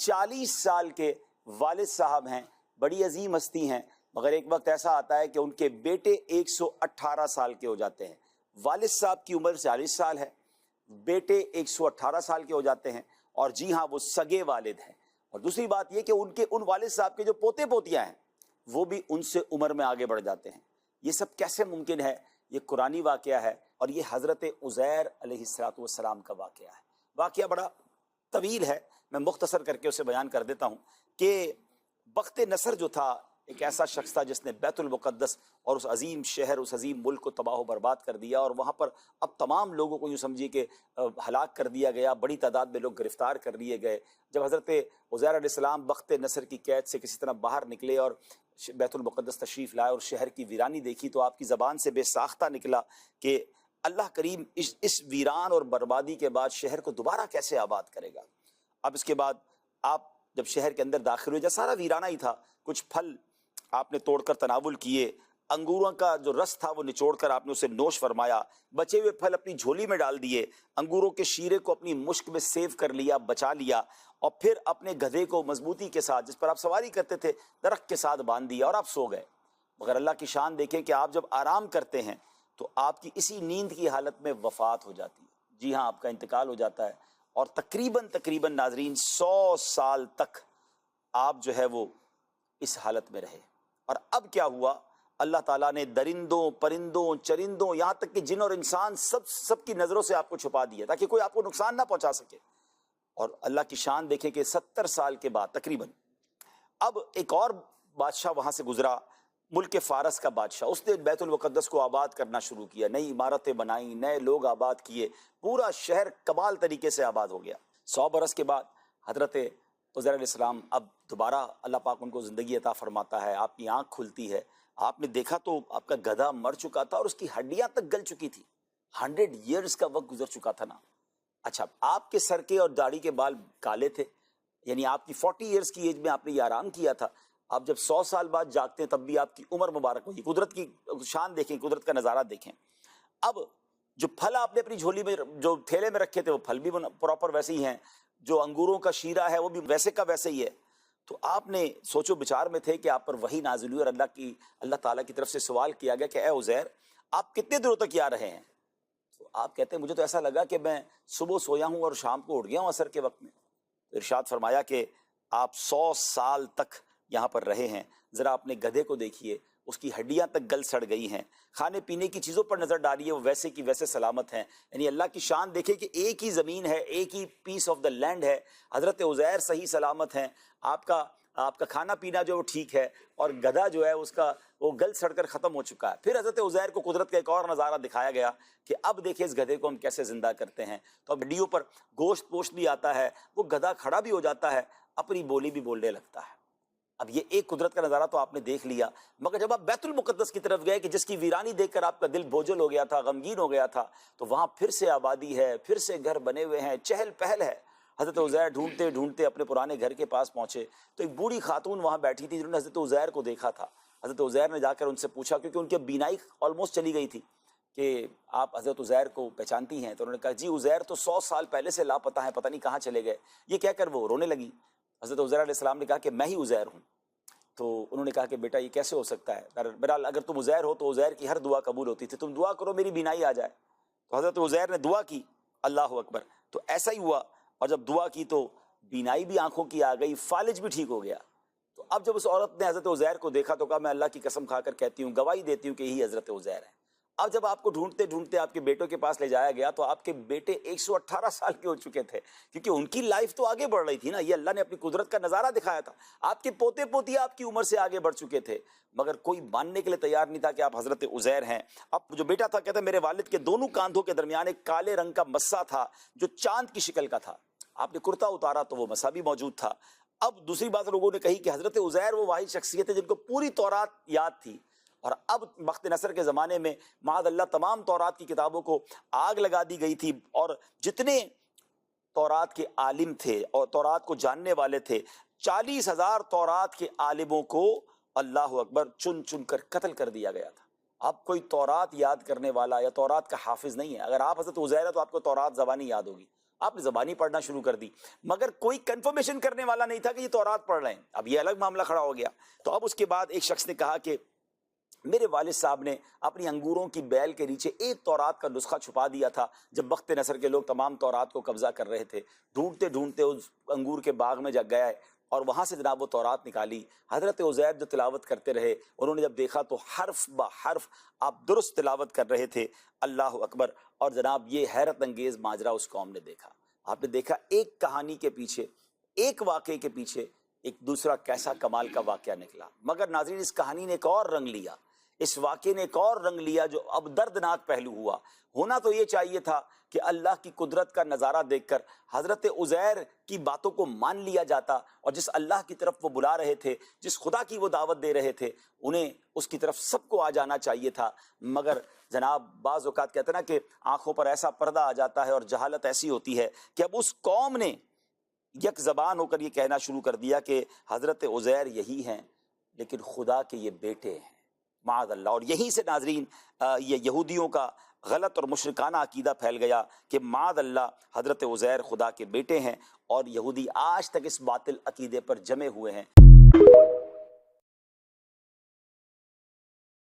40 سال کے والد صاحب ہیں، بڑی عظیم ہستی ہیں، مگر ایک وقت ایسا آتا ہے کہ ان کے بیٹے 118 سال کے ہو جاتے ہیں۔ والد صاحب کی عمر 40 سال ہے، بیٹے 118 سال کے ہو جاتے ہیں، اور جی ہاں وہ سگے والد ہیں۔ اور دوسری بات یہ کہ ان والد صاحب کے جو پوتے پوتیاں ہیں وہ بھی ان سے عمر میں آگے بڑھ جاتے ہیں۔ یہ سب کیسے ممکن ہے؟ یہ قرآنی واقعہ ہے، اور یہ حضرت عزیر علیہ السلام کا واقعہ ہے۔ واقعہ بڑا طویل ہے، میں مختصر کر کے اسے بیان کر دیتا ہوں کہ بخت نصر جو تھا ایک ایسا شخص تھا جس نے بیت المقدس اور اس عظیم شہر، اس عظیم ملک کو تباہ و برباد کر دیا، اور وہاں پر اب تمام لوگوں کو یوں سمجھیے کہ ہلاک کر دیا گیا، بڑی تعداد میں لوگ گرفتار کر لیے گئے۔ جب حضرت عزیر علیہ السلام بخت نصر کی قید سے کسی طرح باہر نکلے اور بیت المقدس تشریف لائے اور شہر کی ویرانی دیکھی، تو آپ کی زبان سے بے ساختہ نکلا کہ اللہ کریم اس ویران اور بربادی کے بعد شہر کو دوبارہ کیسے آباد کرے گا۔ اب اس کے بعد آپ جب شہر کے اندر داخل ہوئے، جب سارا ویرانہ ہی تھا، کچھ پھل آپ نے توڑ کر تناول کیے، انگوروں کا جو رس تھا وہ نچوڑ کر آپ نے اسے نوش فرمایا، بچے ہوئے پھل اپنی جھولی میں ڈال دیے، انگوروں کے شیرے کو اپنی مشک میں سیو کر لیا، بچا لیا، اور پھر اپنے گدھے کو مضبوطی کے ساتھ جس پر آپ سواری کرتے تھے درخت کے ساتھ باندھ دیا اور آپ سو گئے۔ مگر اللہ کی شان دیکھیں کہ آپ جب آرام کرتے ہیں تو آپ کی اسی نیند کی حالت میں وفات ہو جاتی ہے، جی ہاں آپ کا انتقال ہو جاتا ہے، اور تقریباً ناظرین 100 سال تک آپ جو ہے وہ اس حالت میں رہے۔ اور اب کیا ہوا؟ اللہ تعالیٰ نے درندوں، پرندوں، چرندوں، یہاں تک کہ جن اور انسان سب کی نظروں سے آپ کو چھپا دیا تاکہ کوئی آپ کو نقصان نہ پہنچا سکے۔ اور اللہ کی شان دیکھیں کہ 70 سال کے بعد تقریباً اب ایک اور بادشاہ وہاں سے گزرا، ملک فارس کا بادشاہ، اس نے بیت المقدس کو آباد کرنا شروع کیا، نئی عمارتیں بنائیں، نئے لوگ آباد کیے، پورا شہر کمال طریقے سے آباد ہو گیا۔ 100 برس کے بعد حضرت عزیر علیہ السلام اب دوبارہ اللہ پاک ان کو زندگی عطا فرماتا ہے، آپ کی آنکھ کھلتی ہے، آپ نے دیکھا تو آپ کا گدھا مر چکا تھا اور اس کی ہڈیاں تک گل چکی تھی، 100 ایئرز کا وقت گزر چکا تھا نا۔ اچھا، آپ کے سر کے اور داڑھی کے بال کالے تھے، یعنی آپ کی 40 ایئرز کی ایج میں آپ نے یہ آرام کیا تھا۔ آپ جب 100 سال بعد جاگتے ہیں تب بھی آپ کی عمر مبارک ہوئی۔ قدرت کی شان دیکھیں، قدرت کا نظارہ دیکھیں۔ اب جو پھل آپ نے اپنی جھولی میں، جو تھیلے میں رکھے تھے، وہ پھل بھی پراپر ویسے ہی ہیں، جو انگوروں کا شیرہ ہے وہ بھی ویسے کا ویسے ہی ہے۔ تو آپ نے سوچو بچار میں تھے کہ آپ پر وحی نازل ہوئی اور اللہ تعالیٰ کی طرف سے سوال کیا گیا کہ اے عزیر، آپ کتنے دنوں تک یہاں رہے ہیں؟ تو آپ کہتے ہیں مجھے تو ایسا لگا کہ میں صبح سویا ہوں اور شام کو اٹھ گیا ہوں عصر کے وقت میں۔ تو ارشاد فرمایا کہ آپ 100 سال تک یہاں پر رہے ہیں۔ ذرا اپنے گدھے کو دیکھیے، اس کی ہڈیاں تک گل سڑ گئی ہیں، کھانے پینے کی چیزوں پر نظر ڈالیے، وہ ویسے کی ویسے سلامت ہیں۔ یعنی اللہ کی شان دیکھیں کہ ایک ہی زمین ہے، ایک ہی پیس آف دا لینڈ ہے، حضرت عزیر صحیح سلامت ہیں، آپ کا کھانا پینا جو ٹھیک ہے، اور گدھا جو ہے اس کا وہ گل سڑ کر ختم ہو چکا ہے۔ پھر حضرت عزیر کو قدرت کا ایک اور نظارہ دکھایا گیا کہ اب دیکھیں اس گدھے کو ہم کیسے زندہ کرتے ہیں۔ تو اب ہڈیوں پر گوشت پوشت بھی آتا ہے، وہ گدھا کھڑا بھی ہو جاتا ہے، اپنی بولی بھی بولنے لگتا ہے۔ اب یہ ایک قدرت کا نظارہ تو آپ نے دیکھ لیا، مگر جب آپ بیت المقدس کی طرف گئے کہ جس کی ویرانی دیکھ کر آپ کا دل بوجھل ہو گیا تھا، غمگین ہو گیا تھا، تو وہاں پھر سے آبادی ہے، پھر سے گھر بنے ہوئے ہیں، چہل پہل ہے۔ حضرت عزیر ڈھونڈتے ڈھونڈتے اپنے پرانے گھر کے پاس پہنچے تو ایک بوڑھی خاتون وہاں بیٹھی تھی جنہوں نے حضرت عزیر کو دیکھا تھا۔ حضرت عزیر نے جا کر ان سے پوچھا، کیونکہ ان کی بینائی آلموسٹ چلی گئی تھی، کہ آپ حضرت عزیر کو پہچانتی ہیں؟ تو انہوں نے کہا جی عزیر تو 100 سال پہلے سے لاپتہ ہیں، پتہ نہیں کہاں چلے گئے۔ یہ کہہ کر وہ رونے لگی۔ حضرت عزیر علیہ السلام نے کہا کہ میں ہی عزیر ہوں۔ تو انہوں نے کہا کہ بیٹا یہ کیسے ہو سکتا ہے؟ بہرحال اگر تم عزیر ہو تو عزیر کی ہر دعا قبول ہوتی تھی، تم دعا کرو میری بینائی آ جائے۔ تو حضرت عزیر نے دعا کی، اللہ اکبر، تو ایسا ہی ہوا، اور جب دعا کی تو بینائی بھی آنکھوں کی آ گئی، فالج بھی ٹھیک ہو گیا۔ تو اب جب اس عورت نے حضرت عزیر کو دیکھا تو کہا میں اللہ کی قسم کھا کر کہتی ہوں، گواہی دیتی ہوں کہ یہی حضرت عزیر ہے۔ اب جب آپ کو ڈھونڈتے ڈھونڈتے آپ کے بیٹوں کے پاس لے جایا گیا تو آپ کے بیٹے 118 سال کے ہو چکے تھے، کیونکہ ان کی لائف تو آگے بڑھ رہی تھی نا، یہ اللہ نے اپنی قدرت کا نظارہ دکھایا تھا۔ آپ کے پوتے پوتیاں آپ کی عمر سے آگے بڑھ چکے تھے، مگر کوئی ماننے کے لیے تیار نہیں تھا کہ آپ حضرت عزیر ہیں۔ اب جو بیٹا تھا کہتا ہے میرے والد کے دونوں کاندھوں کے درمیان ایک کالے رنگ کا مسا تھا جو چاند کی شکل کا تھا۔ آپ نے کرتا اتارا تو وہ مسا بھی موجود تھا۔ اب دوسری بات لوگوں نے کہی کہ حضرت عزیر وہ واحد شخصیت ہے جن کو پوری تورات یاد تھی، اور اب بخت نصر کے زمانے میں معاذ اللہ تمام تورات کی کتابوں کو آگ لگا دی گئی تھی، اور جتنے تورات کے عالم تھے اور تورات کو جاننے والے تھے، 40,000 تورات کے عالموں کو اللہ اکبر چن چن کر قتل کر دیا گیا تھا۔ اب کوئی تورات یاد کرنے والا یا تورات کا حافظ نہیں ہے۔ اگر آپ حضرت عزیر ہیں تو آپ کو تورات زبانی یاد ہوگی، آپ نے زبانی پڑھنا شروع کر دی، مگر کوئی کنفرمیشن کرنے والا نہیں تھا کہ یہ تورات پڑھ رہے ہیں۔ اب یہ الگ معاملہ کھڑا ہو گیا۔ تو اب اس کے بعد ایک شخص نے کہا کہ میرے والد صاحب نے اپنی انگوروں کی بیل کے نیچے ایک تورات کا نسخہ چھپا دیا تھا جب بخت نصر کے لوگ تمام تورات کو قبضہ کر رہے تھے۔ ڈھونڈتے ڈھونڈتے اس انگور کے باغ میں جا گیا ہے اور وہاں سے جناب وہ تورات نکالی۔ حضرت عزیر جو تلاوت کرتے رہے، انہوں نے جب دیکھا تو حرف با حرف آپ درست تلاوت کر رہے تھے۔ اللہ اکبر! اور جناب یہ حیرت انگیز ماجرا اس قوم نے دیکھا۔ آپ نے دیکھا ایک کہانی کے پیچھے، ایک واقعے کے پیچھے ایک دوسرا کیسا کمال کا واقعہ نکلا۔ مگر ناظرین، اس کہانی نے ایک اور رنگ لیا، اس واقعے نے ایک اور رنگ لیا جو اب دردناک پہلو ہوا۔ ہونا تو یہ چاہیے تھا کہ اللہ کی قدرت کا نظارہ دیکھ کر حضرت عزیر کی باتوں کو مان لیا جاتا، اور جس اللہ کی طرف وہ بلا رہے تھے، جس خدا کی وہ دعوت دے رہے تھے، انہیں اس کی طرف سب کو آ جانا چاہیے تھا۔ مگر جناب بعض اوقات کہتے ہیں نا کہ آنکھوں پر ایسا پردہ آ جاتا ہے اور جہالت ایسی ہوتی ہے کہ اب اس قوم نے یک زبان ہو کر یہ کہنا شروع کر دیا کہ حضرت عزیر یہی ہیں لیکن خدا کے یہ بیٹے ہیں، معاذ اللہ۔ اور یہیں سے ناظرین یہ یہودیوں کا غلط اور مشرکانہ عقیدہ پھیل گیا کہ معاذ اللہ حضرت عزیر خدا کے بیٹے ہیں، اور یہودی آج تک اس باطل عقیدے پر جمے ہوئے ہیں۔